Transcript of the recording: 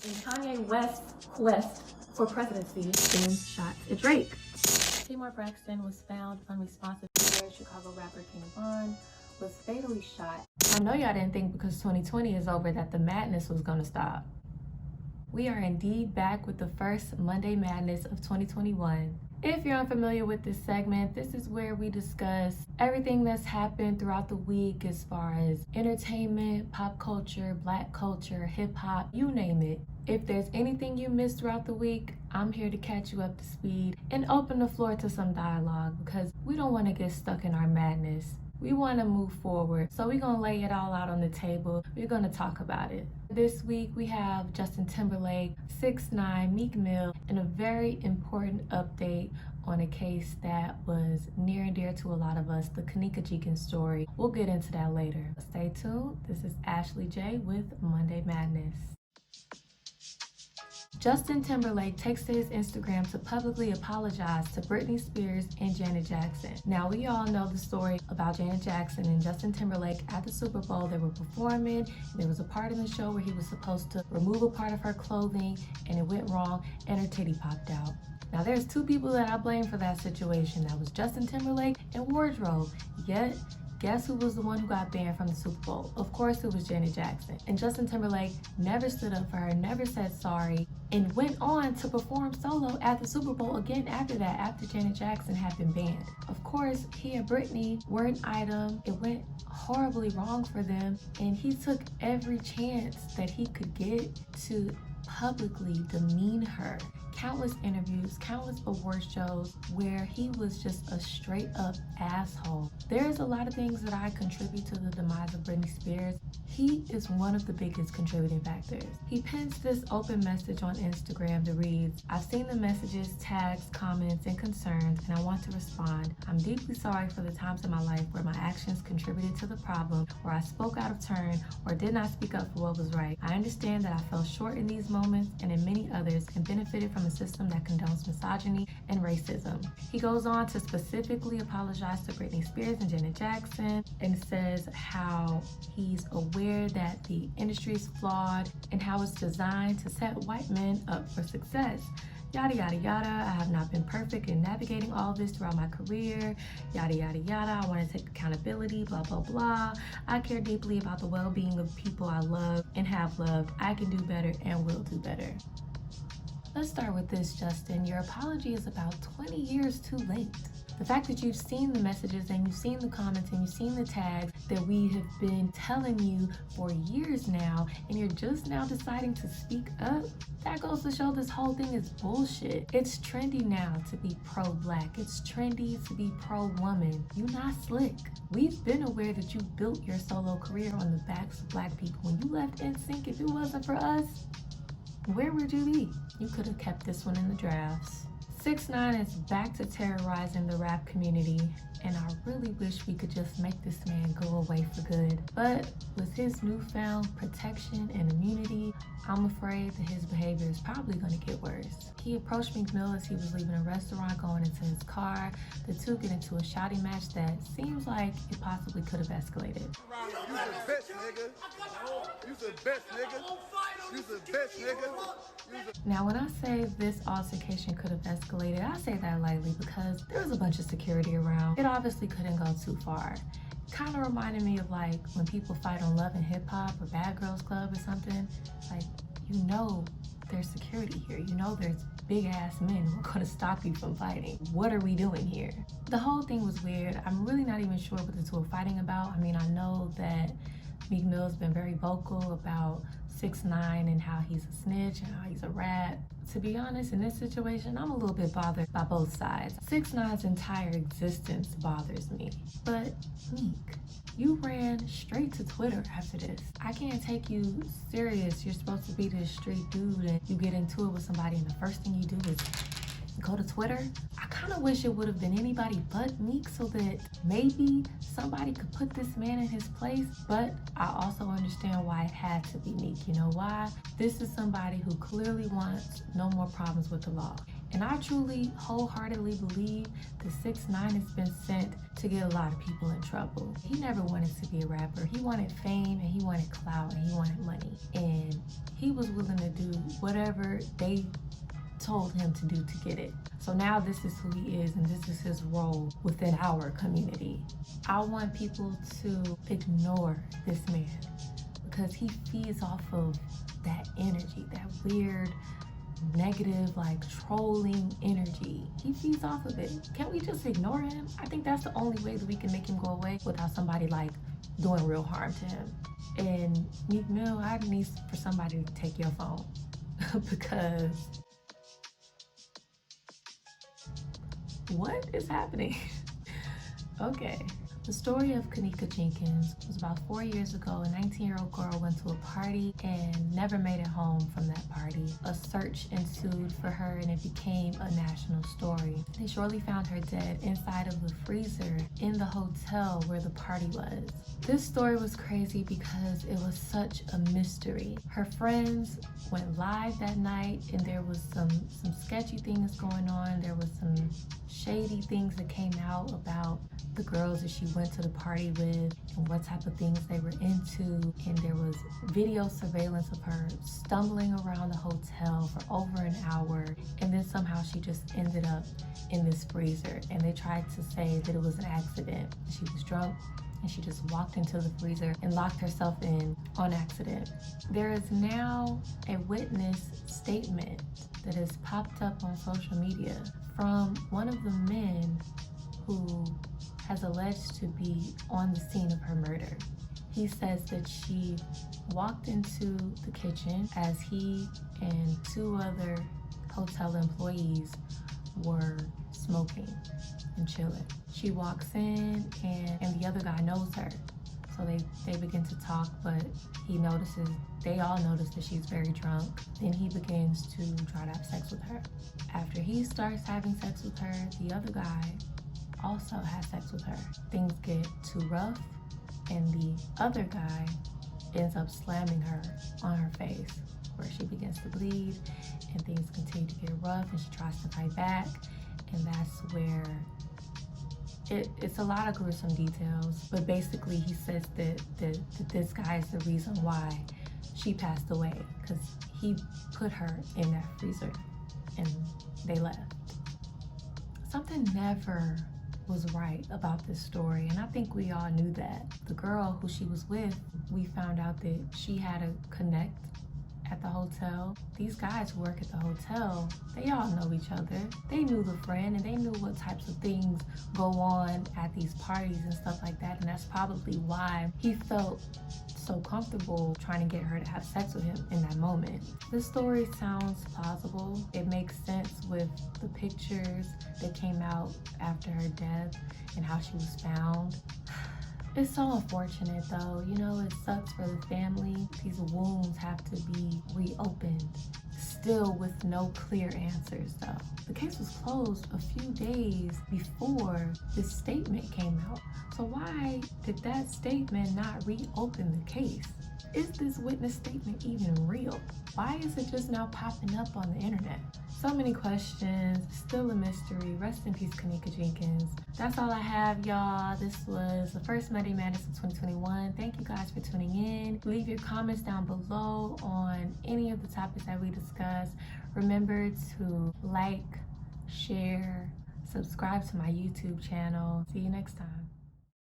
In Kanye West's quest for presidency, Ben shot at Drake. Seymour Braxton was found unresponsive. Chicago rapper King was fatally shot. I know y'all didn't think because 2020 is over that the madness was gonna stop. We are indeed back with the first Monday Madness of 2021. If you're unfamiliar with this segment, this is where we discuss everything that's happened throughout the week as far as entertainment, pop culture, black culture, hip hop, you name it. If there's anything you missed throughout the week, I'm here to catch you up to speed and open the floor to some dialogue because we don't want to get stuck in our madness. We want to move forward. So we're going to lay it all out on the table. We're going to talk about it. This week we have Justin Timberlake, 6ix9ine, Meek Mill, and a very important update on a case that was near and dear to a lot of us, the Kenneka Jenkins story. We'll get into that later. Stay tuned. This is Ashley J with Monday Madness. Justin Timberlake takes to his Instagram to publicly apologize to Britney Spears and Janet Jackson. Now, we all know the story about Janet Jackson and Justin Timberlake at the Super Bowl. They were performing. There was a part in the show where he was supposed to remove a part of her clothing and it went wrong and her titty popped out. Now, there's two people that I blame for that situation. That was Justin Timberlake and wardrobe. Yet, guess who was the one who got banned from the Super Bowl? Of course, it was Janet Jackson. And Justin Timberlake never stood up for her, never said sorry, and went on to perform solo at the Super Bowl again after that, after Janet Jackson had been banned. Of course, he and Britney were an item. It went horribly wrong for them, and he took every chance that he could get to publicly demean her. Countless interviews, countless award shows where he was just a straight up asshole. There's a lot of things that I contribute to the demise of Britney Spears. He is one of the biggest contributing factors. He pins this open message on Instagram that reads, "I've seen the messages, tags, comments, and concerns, and I want to respond. I'm deeply sorry for the times in my life where my actions contributed to the problem, where I spoke out of turn or did not speak up for what was right. I understand that I fell short in these moments and in many others and benefited from a system that condones misogyny and racism." He goes on to specifically apologize to Britney Spears and Janet Jackson and says how he's aware that the industry is flawed and how it's designed to set white men up for success. Yada, yada, yada. I have not been perfect in navigating all this throughout my career. Yada, yada, yada. I want to take accountability, blah, blah, blah. I care deeply about the well-being of people I love and have loved. I can do better and will do better. Let's start with this, Justin. Your apology is about 20 years too late. The fact that you've seen the messages and you've seen the comments and you've seen the tags that we have been telling you for years now, and you're just now deciding to speak up, that goes to show this whole thing is bullshit. It's trendy now to be pro-black. It's trendy to be pro-woman. You not slick. We've been aware that you built your solo career on the backs of black people. When you left NSYNC, if it wasn't for us, where would you be? You could have kept this one in the drafts. 6ix9ine is back to terrorizing the rap community, and I really wish we could just make this man go away for good. But with his newfound protection and immunity, I'm afraid that his behavior is probably going to get worse. He approached Meek Mill as he was leaving a restaurant going into his car. The two get into a shouting match that seems like it possibly could have escalated. You the best, nigga. You the best, nigga. You the best, nigga. Now, when I say this altercation could have escalated, I say that lightly because there was a bunch of security around. It obviously couldn't go too far. Kind of reminded me of like when people fight on Love and Hip Hop or Bad Girls Club or something. Like, you know there's security here. You know there's big ass men who are going to stop you from fighting. What are we doing here? The whole thing was weird. I'm really not even sure what the two are fighting about. I mean, I know that Meek Mill's been very vocal about 6ix9ine and how he's a snitch and how he's a rat. To be honest, in this situation, I'm a little bit bothered by both sides. 6ix9ine's entire existence bothers me. But Meek, you ran straight to Twitter after this. I can't take you serious. You're supposed to be this street dude and you get into it with somebody and the first thing you do is go to Twitter. I kind of wish it would have been anybody but Meek so that maybe somebody could put this man in his place, but I also understand why it had to be Meek. You know why? This is somebody who clearly wants no more problems with the law. And I truly, wholeheartedly believe the 6ix9ine has been sent to get a lot of people in trouble. He never wanted to be a rapper. He wanted fame and he wanted clout and he wanted money. And he was willing to do whatever they told him to do to get it. So now this is who he is and this is his role within our community. I want people to ignore this man because he feeds off of that energy, that weird, negative, like trolling energy. He feeds off of it. Can't we just ignore him? I think that's the only way that we can make him go away without somebody like doing real harm to him. And Meek Mill, I need for somebody to take your phone because what is happening? Okay. The story of Kenneka Jenkins was about 4 years ago. A 19-year-old girl went to a party and never made it home from that party. A search ensued for her and it became a national story. They shortly found her dead inside of the freezer in the hotel where the party was. This story was crazy because it was such a mystery. Her friends went live that night and there was some sketchy things going on. There was some shady things that came out about the girls that she went to the party with and what type of things they were into. And there was video surveillance of her stumbling around the hotel for over an hour. And then somehow she just ended up in this freezer. And they tried to say that it was an accident. She was drunk and she just walked into the freezer and locked herself in on accident. There is now a witness statement that has popped up on social media from one of the men who has alleged to be on the scene of her murder. He says that she walked into the kitchen as he and 2 other hotel employees were smoking and chilling. She walks in and the other guy knows her. So they begin to talk, but they all notice that she's very drunk. Then he begins to try to have sex with her. After he starts having sex with her, the other guy also has sex with her. Things get too rough and the other guy ends up slamming her on her face where she begins to bleed and things continue to get rough and she tries to fight back, and that's where it's a lot of gruesome details, but basically he says that this guy is the reason why she passed away because he put her in that freezer and they left. Something never was right about this story, and I think we all knew that. The girl who she was with, we found out that she had a connect at the hotel. These guys who work at the hotel, they all know each other. They knew the friend and they knew what types of things go on at these parties and stuff like that, and that's probably why he felt so comfortable trying to get her to have sex with him in that moment. This story sounds plausible. It makes sense with the pictures that came out after her death and how she was found. It's so unfortunate though, you know, it sucks for the family. These wounds have to be reopened, still with no clear answers though. The case was closed a few days before this statement came out. So why did that statement not reopen the case? Is this witness statement even real? Why is it just now popping up on the internet? So many questions, still a mystery. Rest in peace, Kenneka Jenkins. That's all I have, y'all. This was the first Monday Madness of 2021. Thank you guys for tuning in. Leave your comments down below on any of the topics that we discussed. Remember to like, share, subscribe to my YouTube channel. See you next time.